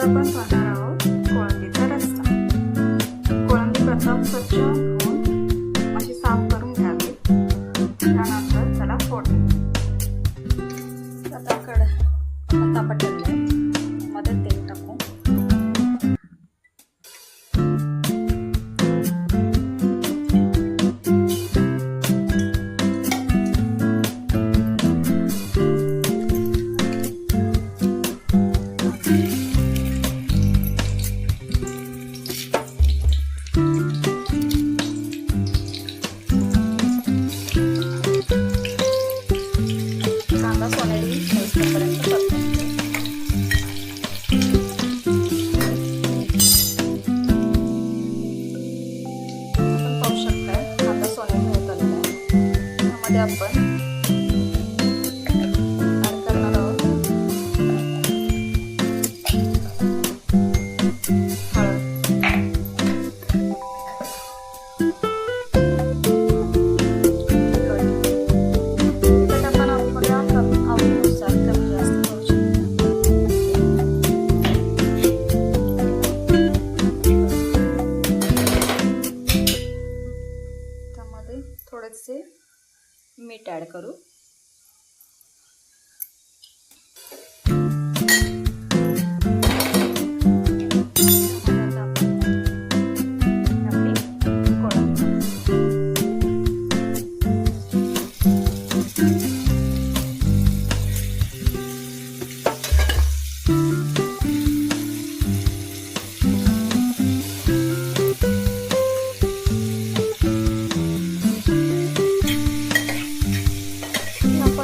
आपण पाहणार आहोत कोळंबीचा रस्सा। कोळंबी प्रथम स्वच्छ धुवून अशी साफ करून घ्यावी। त्यानंतर त्याला फोडणी। आता तापत ठेवले, मध्ये तेल टाकू। कांदा सोनेरी होईपर्यंत परतून आपण पाहू शकता कांदा सोनेरी होत आलेला आहे। त्यामध्ये आपण ऍड करणार आहोत थोडेसे मीठ ऍड करू।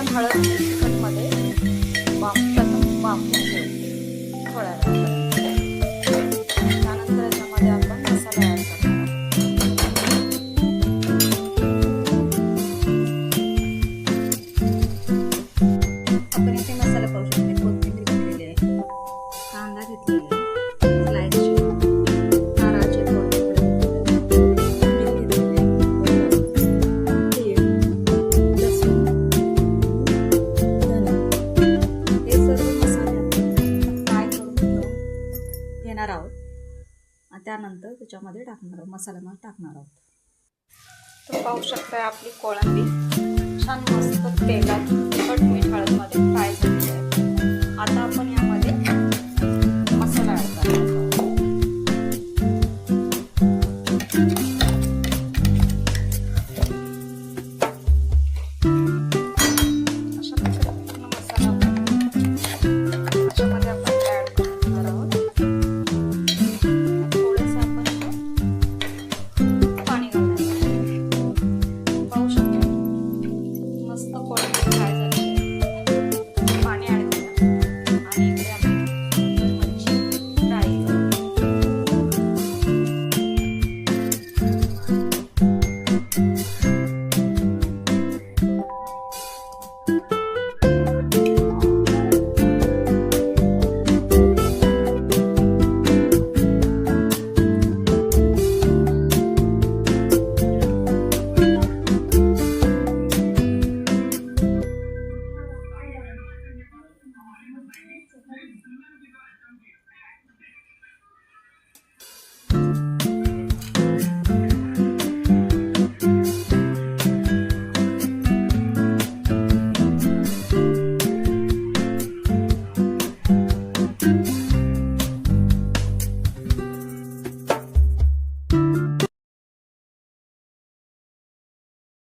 हळद चिकनमध्ये वाफवून घेऊ थोड्या वेळापर्यंत। त्यानंतर याच्यामध्ये आपण मसाला ॲड करणार आपण इथे मसाला पाहू शकतो। कोथिंबीर घेतलेली आहे, कांदा घेतलेला आहे, स्लाइसची नारळाचे घेणार आहोत। त्यानंतर त्याच्यामध्ये मसाल्यामध्ये टाकणार आहोत। तर पाहू शकता आपली कोळंबी छान मस्त तेलात